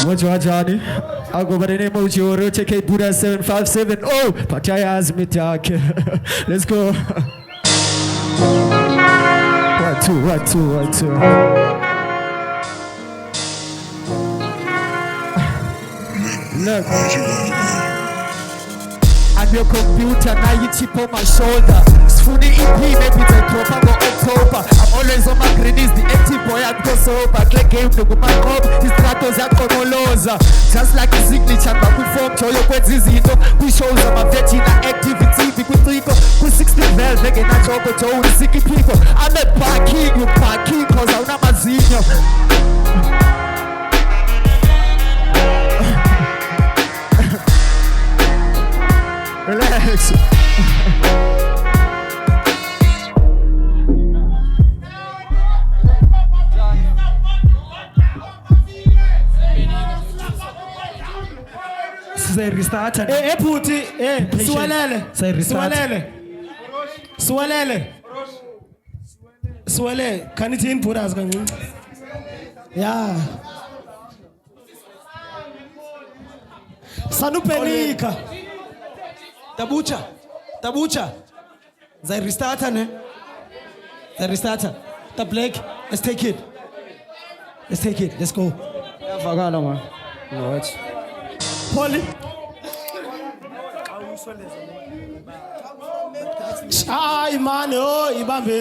What's your Johnny? I'll go by the name of Joro, take Buddha 757. Oh, Pachaya has me talk. Let's go. 1, 2, 1, 2, 1, 2. Look. And your computer, now you chip on my shoulder. Funny EP, maybe it's a proper go October. I'm always on my greenies, the empty boy and go sober. Click game to go my up, his stratos are comolosa. Just like a signature, but we form Choyo Kwenzizino. We shows them a vetina activity, we could think of 16 bells, making a job to all the sicky people. I'm not parking, you parking, cause I'm not a senior. Relax. Say restart. Puti, Swalele. Say restart. Swale. Can it input us? Yeah. Sanupenika. Tabucha. Say restart, ne? Say restart. The Blake. Let's take it. Let's go. Vagalo, man. No, it's. Polly. Ay, man, oh, Ibambe.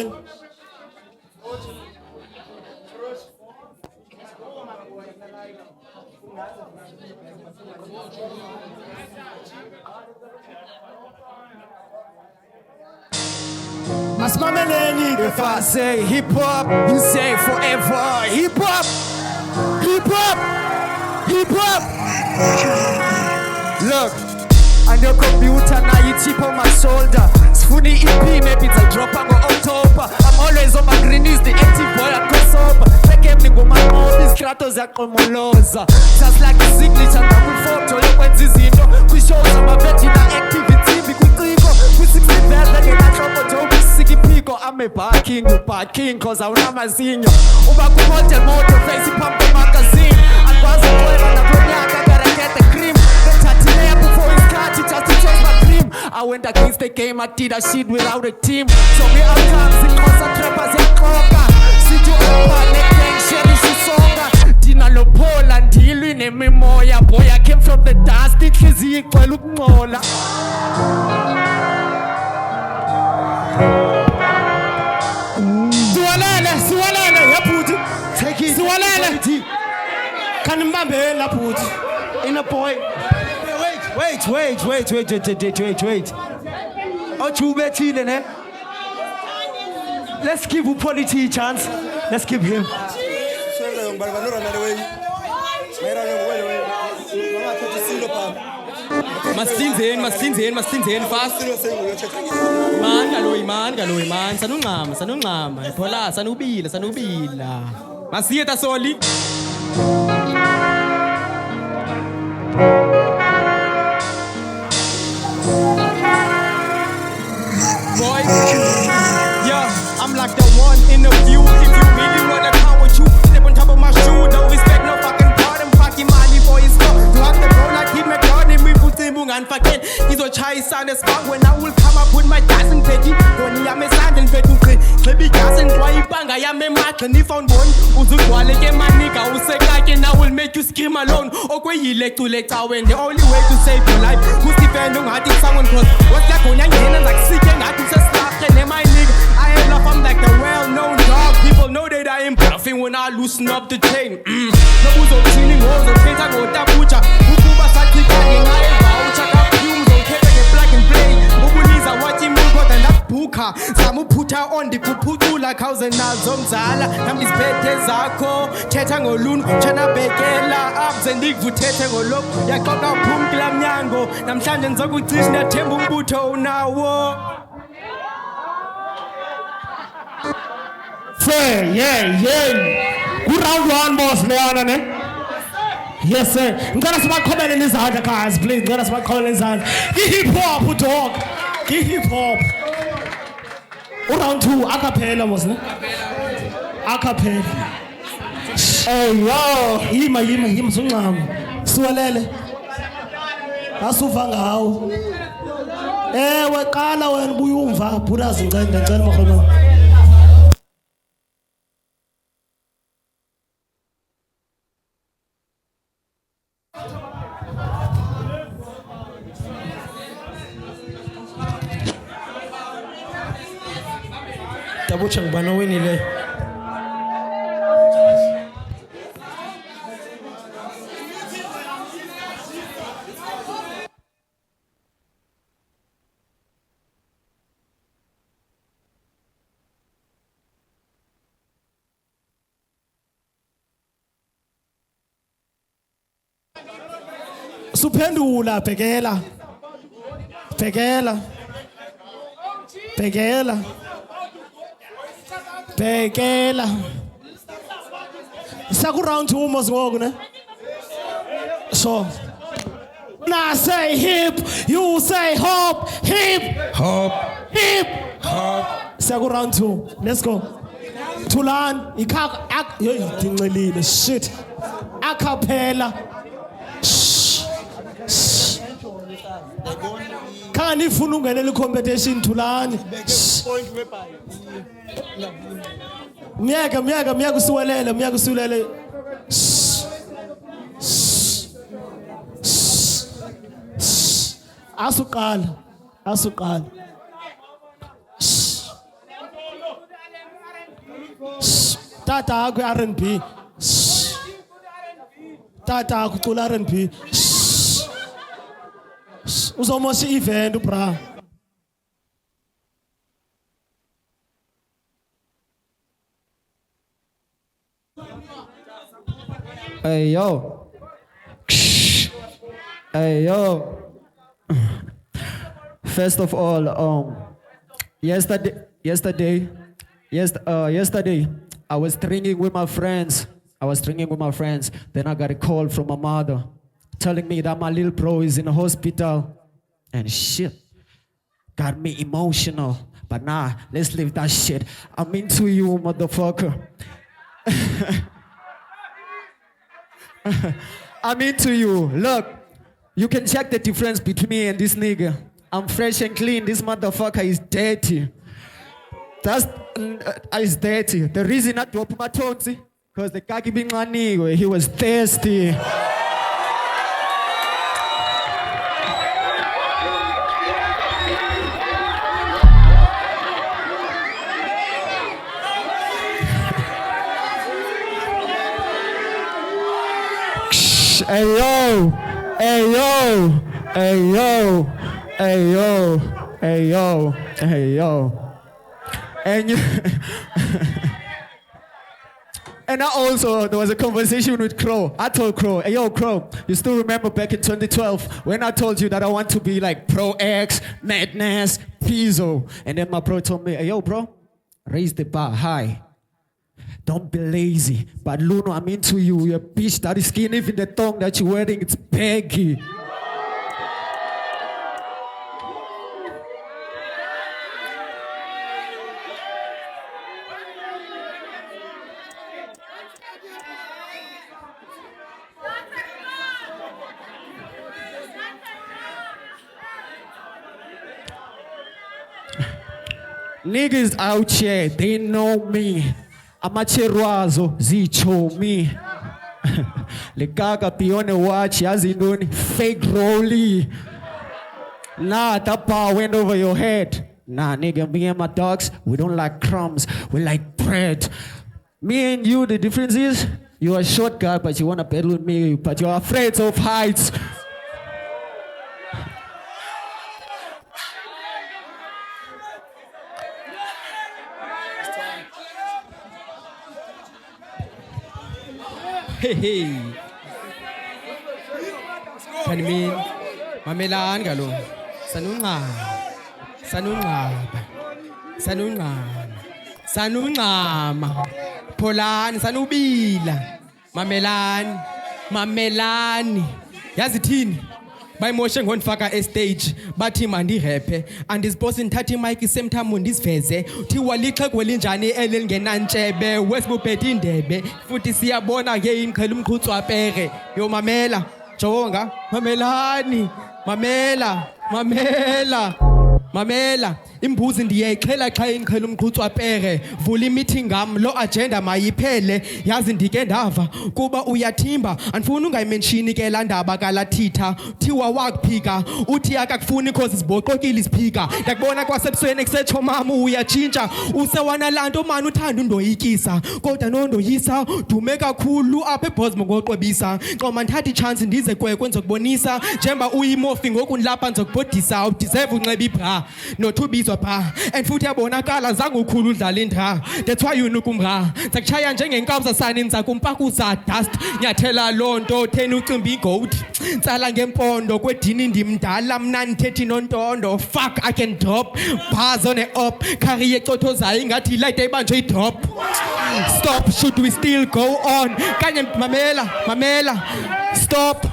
If I say hip hop, you say forever. Hip hop. Look, on your computer now you chip on my shoulder. Funny EP, maybe it's a drop on October. I'm always on my greenies, the empty boy and go sober. Take him go my mouth, these stratos are comolosa. Just like a signature, now we form Choyo Kwenzizino. We show some of it in our activity, we could go. We 16 bells, then you not trouble to be sicky pico. I'm a parking, cause I'm not my senior. Uba kumote moto, face it pump the magazine. And was a boy on a bronyaka, gotta get the cream. Then Tatinea before his cat, he just to change my dream. I went against the game, I did a shit without a team. So we out times in concentrate as a coca. See you over, neck sherry, she songa. Dina Lopola, and deal in a memoria. Boy, I came from the dust, it is equal, look more. Swalele, yaputi. Take it. Swalele. Kanimambe la puti. In a boy. Wait. Oh, two betting, eh? Let's give Upoliti a chance. Let's give him. Mastinzeni fast. Man galoy. Sanungama. Thola sanubila. Masiyeta soli. Boy, yeah, I'm like the one in the view. If you really wanna count with you, step on top of my shoe. Don't respect no fucking part. I'm fucking money for his stuff. To have the bro like him, McDonald, we put him and fucking. He's a chai son as fuck. When I will come up with my dozen petty. When he am a sand and petty. Maybe gas and why banga, I am a mat. And if on one, Uzukwale get my nigga, who say I will make you scream alone. Okay, you like to let out when the only way to save your life. Who's depending on how someone close? What's that going on? Like seeking, I can just slap and my nigga. I ain't love, I'm like the well-known dog. People know that I am bluffing when I loosen up the chain. No who's on chilling walls, on things I go tapucha. Ukuba sati kaging, I am voucher. Fumes on cake, I get black and play. Ubuniza, what you move, but and that puka. Samu puta on the kuputu like house and Nazomzala. Namis pete zako, tetango lun, chana bekela, abs and dig vutetango look. Yakoka pum glamyango, Namshan Zogu Tishna Tembumbuto now. Fair, yeah. Good round one, boss, man. Yes, sir. I'm gonna start comment in his hand, guys. Please, I'm gonna start comment in his hand. Hip hop, dog. Hip hop. Round two, acapella, wasn't it? Acapella. Hey yo, yima sungxama. Siwelele. Asuva ngawo. Ewe qala wena buya umva Bhurazi ngicela makhona. Tabucha ngibana winile. Suphendula bhekela. Saku round 2 mos ngoku ne. So now I say hip, you say hop, hip. Saku round 2. Let's go. Tulan, ikak yo idincelile shit. Acapella. Kani ufuna ungenele competition Thulani. Miyaka usiwelele. Asuqala. Tata akho R&B. Tata akho cula R&B. Uzomosha event bra. Hey yo. First of all, yesterday, I was drinking with my friends. Then I got a call from my mother telling me that my little bro is in the hospital. And shit got me emotional. But nah, let's leave that shit. I'm into you, motherfucker. I'm into you. Look, you can check the difference between me and this nigga. I'm fresh and clean. This motherfucker is dirty. Is dirty. The reason I dropped my tones, because the kaki being my nigga, he was thirsty. Hey yo. And you and there was a conversation with Crow. I told Crow, hey yo Crow, you still remember back in 2012 when I told you that I want to be like Pro X, Madness, Pizzo. And then my bro told me, hey yo bro, raise the bar high. Don't be lazy. But Luno, I'm into you. You're a bitch that is skinny. Even the tongue that you're wearing, it's baggy. Niggas out here, they know me. Amacherwazo zichomi. Le gaga pione watch yazindoni fake rolly. Nah, that bar went over your head. Nah, nigga, me and my dogs, we don't like crumbs, we like bread. Me and you, the difference is, you're a short guy, but you wanna battle with me, but you're afraid of heights. Hey. Kanmin, mamelaan galo. Sanungama. Polan, sanubila. Mamelani. Yazi thini? bayimoshe ngondifaka estage bathi mandirephe andiziphosi ndithatha imike semthambo ndisiveze thiwa lixhego elinjani elingenantshebe wesibubhethe indebe futhi siyabona ke inqhela umqhutswapere yo mamela jonga mamelani mamela imbuzi ndiyayixhela xa inqhela umqhutswapere vula imeeting ngam lo agenda mayiphele yazi ndike ndava kuba uyathimba andifuni ungayimenshini ke laa ndaba kalathitha thiwa wakuphika uthi akakufuni cause ziboqokile isiphika ndakubona kwasebusweni kusetsho mama uyatshintsha usewana laa nto mani uthanda undoyikisa kodwa nondoyisa dume kakhulu apha ebhozimo ngoqobisa xoma ndithatha itshansi ndize kwekwe ndizokubonisa njengoba uyimofi ngoku ndilapha ndizokubhodisa udiserve unxiba ibra nothubizwa pha and futhi yabonakala zange ukhulu udlala indra that's why unukumra ndizakutshaya njengenkawu zasani ndiza kumpakuza dust nyathela loo nto theni ucimba igoat ntsala ngempondo kwedini ndimdala mna ndithethi nontondo fuck I can drop bars on op khariye ecothozayo ingathi ilayite ibanjwe idrop stop should we still go on kanye mamela stop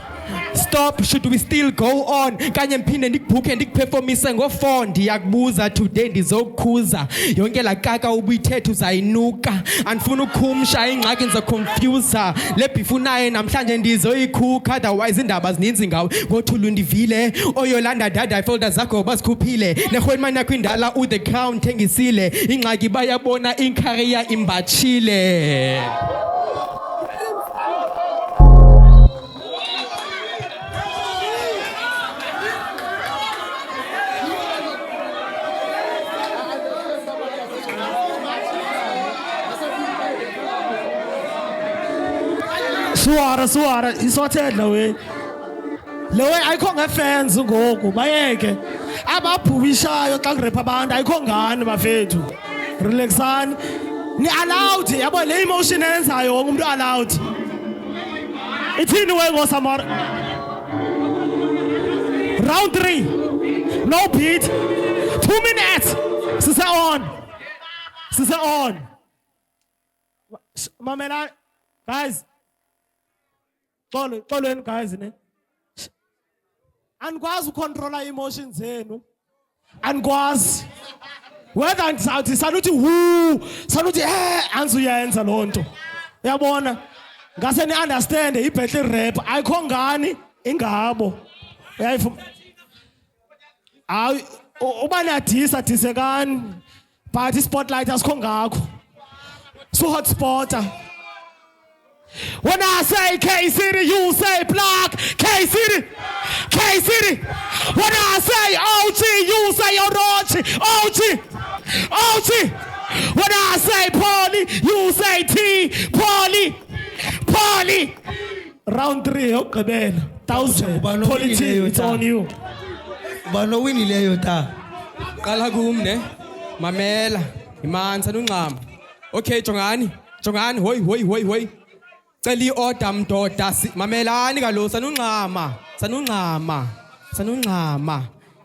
should we still go on kanye mphinde ndikubhukhe ndikuperformise ngo-4 ndiyakubuza today ndizokukhuza yonke laa kaka ubuyithetha uzayinuka andifuna ukhumsha ingxaki ndizokhomfyuza le bhifu naye namhlanje ndizoyikhukha otherwise iindaba zininzi ngawe ngothulu ndivile oyolanda dada ifolda zakho bazikhuphile nerhwelimani yakho indala uThe Crown thengisile ingxaki bayabona inkariya imbatshile. Suwara isothed le way ayikho ngefans ngoku bayeke ababhubishayo xa kurepha abantu ayikho ngani bafethu relaxani ni allowed yabo le emotion enzayo wonke umuntu allowed ithini we ngosamara round 3 no beat 2 minutes sise on mamela guys xolweni guys ne anikwazi ucontrola emotions zenu anikwazi whether ndizawuthi sanuthi sanuthi andizuyenza loo nto uyabona ngase ni-understand ibhettle rap ayikho ngani ingabo hayi uba niyadisa disekani but i-spotlight asikho ngakho su-hotspota. When I say K-City, you say Block. K-City. When I say OG, you say Orochi. OG. When I say Paulie, you say T. Paulie. Round 3, okay, 1,000. Paulie T, it's on you. Bano winileyo ta. Qala kumne. Mamela. Imanza nungqama. Okay, jongani, hoy. Cela i-order mdoda mamelani kalo sanungqama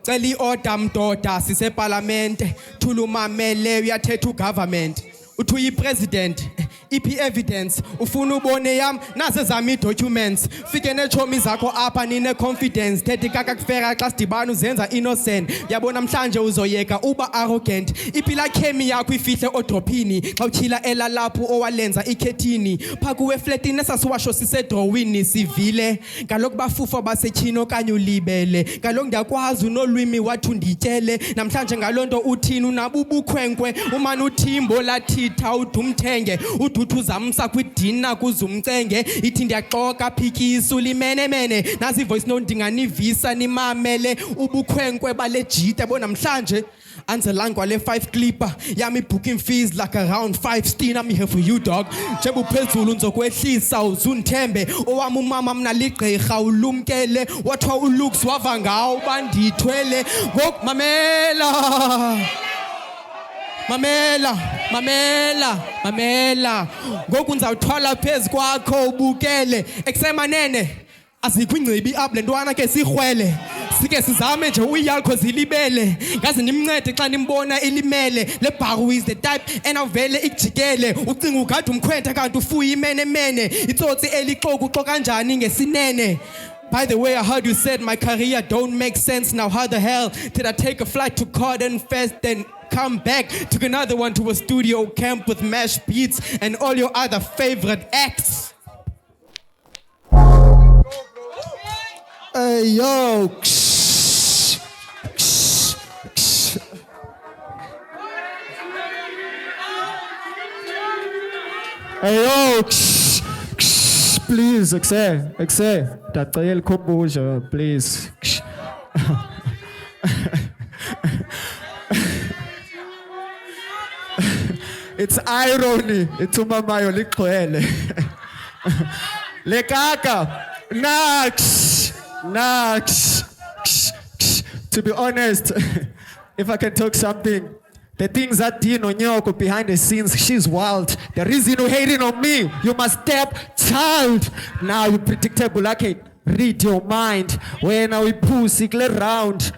cela i-order mdoda sisepalamente thulumamele uyathetha ugovernment uthi uyi-president iphi evidence ufuna ubone yam naze zami ii-documents fike neetshomi zakho apha nine-confidence thethi kakakufera xa sidibana uzenza innocent yabona namhlanje uzoyeka uba arrogant iphi khemi yakho ifihle odrophini xa utyhila elalapho owalenza ikhethini phaa kuwe efletini esasiwasho sisedrowini sivile kaloku bafufo basetyhini okanye ulibele kaloku ndiyakwazi unolwimi wathi undityele namhlanje ngaloo nto uthini unabubukhwenkwe umane uthimbo lathitha udumthenge uduthu zamsa kwidina kuzumcenge ithi ndiyaxoka phikisa ulimenemene nazi ivoice note ndinganivisa nimamele ubukhwenkwe balejita bona namhlanje anzelanga kwale 5 clipper yami booking fees like around 5 steen I'm here for you dog njengoba uphezulu nzokwehlisa uzundithembe owami umama mna ligqirha ulumkele wathiwa ulooks wava ngawo bandithwele mamela ngoku ndizawuthwala phezu kwakho ubukele ekusemanene azikho ingcibi apho le ntwana ke sirhwele sike sizame nje uyalkho zilibele ngaze nimncede xa nimbona ilimele le bharu is the type enawuvele ikujikele ucinga ugade umkhwetha kanti ufuya imenemene itsotsi elixoku uxoka kanjani ngesinene By the way, I heard you said my career don't make sense. Now how the hell did I take a flight to Corden Fest, then come back, took another one to a studio camp with Mash Beats and all your other favorite acts? Hey yo. Hey yo. Please, excel. Tacela composure, please. It's irony. It's umamayo liqhwele. Lekaka. Nax. To be honest, if I can talk something, the things that Dino Nyoko behind the scenes, she's wild. The reason you hating on me, you must step child. Now you predictable like it. Read your mind. When are we pussy round?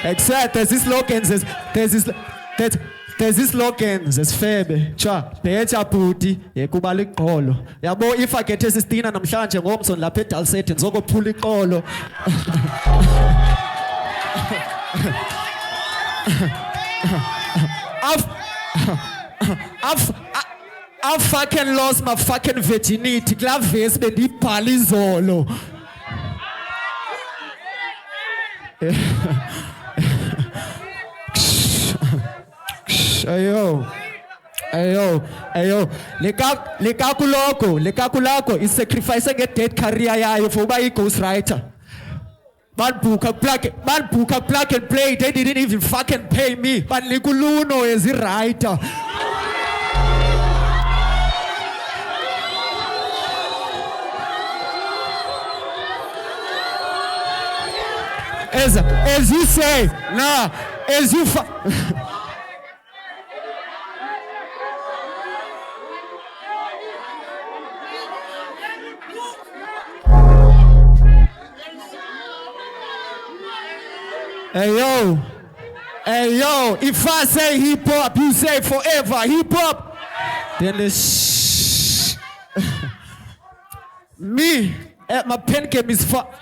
Except there's this slogans, there's this slogans, there's febe. Cha, becha puti, yekuba liqolo. Yabo if I get Sistina namhlanje ngomson lapha eDalset ngizokuphula iqolo. I've fucking lost my fucking virginity. Glaves bendibhala izolo. Ayo. Lekaku lako is sacrificing a dead career yayo for uba ghostwriter. Man book plug and play. They didn't even fucking pay me. But Likuluno is a writer. As you say, nah, as you Hey yo, if I say hip hop, you say forever hip hop. Then this me at my pen game is fuck.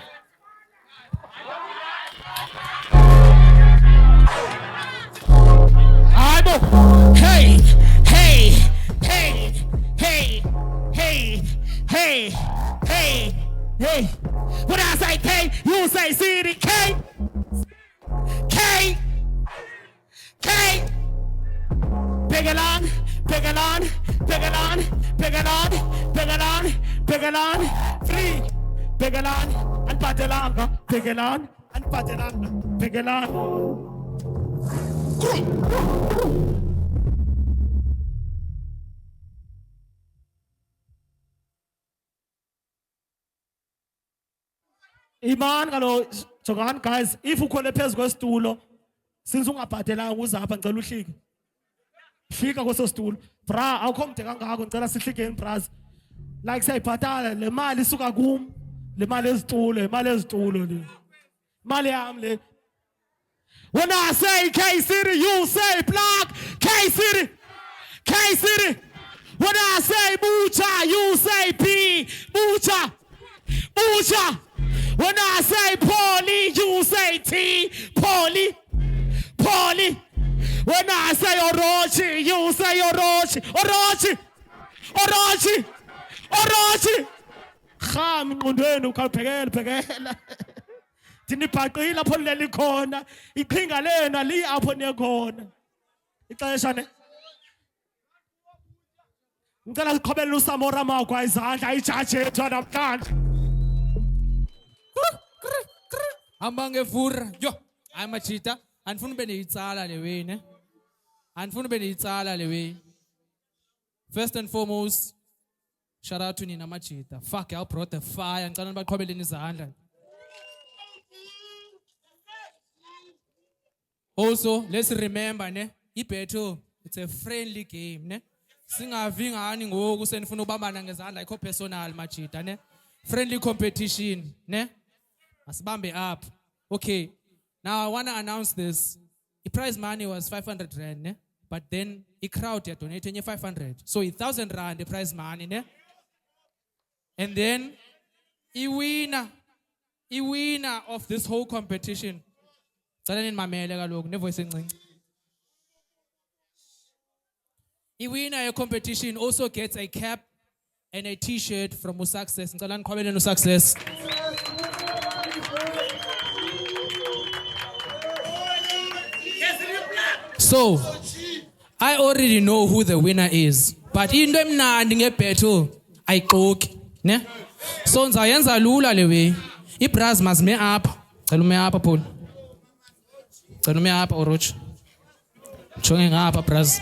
Hey. When I say K, you say city K. Big along, free. Big along, and Patelanga, big along, and Patelanga, big along. Iman kalo jongan guys, if ukhona phezu kwesitulo since ungabhadelanga uzapha ngicela uhlike. Fika kweso situlo. Bra awukho mde kangako ngicela sihlikeni bras. Like sayibhatala le mali isuka kum. Le mali ezitulo, imali ezitulo le. Mali yami le. When I say K-City, you say block. K-City. When I say Bucha, you say P. Bucha. When I say Polly, you say T. Polly. When I say Orochi, you say Orochi. Kham ngqondweni ukhaphekela. Dinibhaqile apho leli khona. Iqhinga lena li apho nekhona. Ixesha ne. Ngicela siqhobele uSamora Magwa izandla ijaji ethu namhlanje. Hamba ngevura yo hayi machita anifuna ube neyitsala lewe ne anifuna ube neyitsala lewe. First and foremost, shout out to Nina Machita. Fuck, I brought the fire. Ngicela nibaqhobeleni izandla. Also, let's remember ne ibattle, it's a friendly game ne. Singavi ngani ngoku senifuna ubambana ngezandla ikho personal Machita ne. Friendly competition ne. Asibambe up. Okay. Now I want to announce this. The prize money was 500 rand, ne? but then i-crowd yadonate enye 500. So 1,000 rand prize money, ne? And then i-winner of this whole competition. Salani mamele kaloku nevoice encinci. I-winner of competition also gets a cap and a t-shirt from uSuccess. Ngicela niqhubeleni uSuccess. So, I already know who the winner is. But into emnandi ngebattle ayixoki, ne? So ngizayenza lula le way. I-bras must me up. Cela ume apha Paul. Cela ume apha Oroch. Jonge ngapha bras.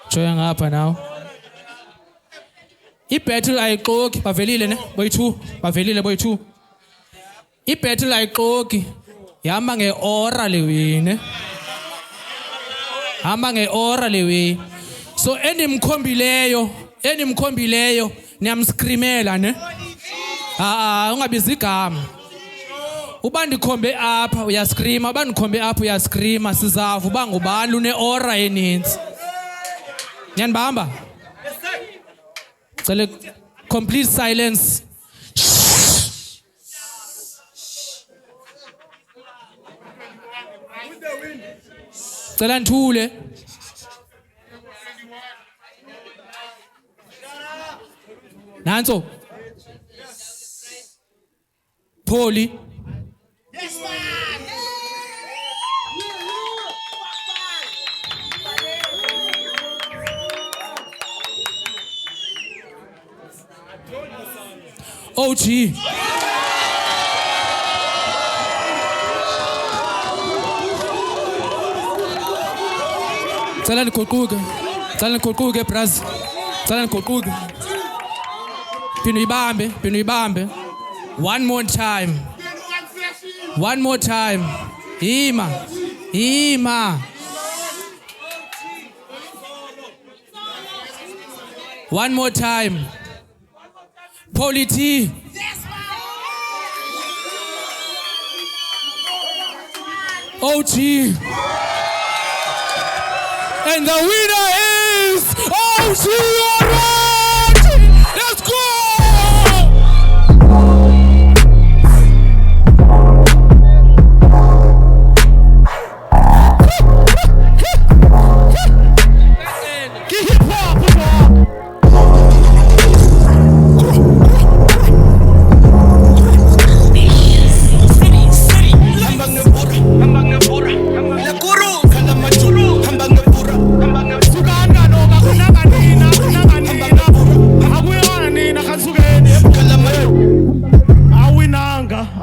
Jonge ngapha now. I-battle ayixoki bavelile ne? Boy-2, bavelile boy-2. I-battle ayixoki. Yahamba nge-ora le way, ne? Hamba nge-ora le way. So enimkhombileyo niyamskrimela ne? Ungabizi igama. Uba ndikhombe apha uyaskrima, uba ndikhombe apha uyaskrima, sizava uba ngubani une-ora eninzi. Nyanibamba? Cele complete silence. Cela nthule. Nanso. Poli. Yes, man. OG. Cela nikuquke bras. Cela nikuquke. Phino ibambe. One more time. Ima. One more time. Polity. OG. And the winner is OG Orange! Let's go!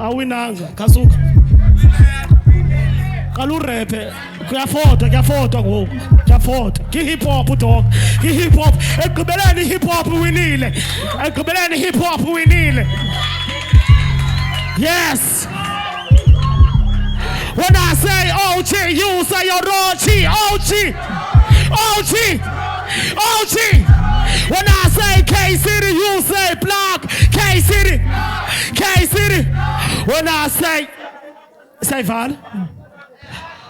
Awinanga kasuka kalurepe kuyafota ngoku kuyafota ki-hip hop dog ki-hip hop ekugqibeleni hip hop winile yes. When I say OG, you say Orochi. OG. When I say K-City, you say Black. K-City. When I say Val,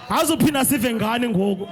azophinda sive ngani ngoku.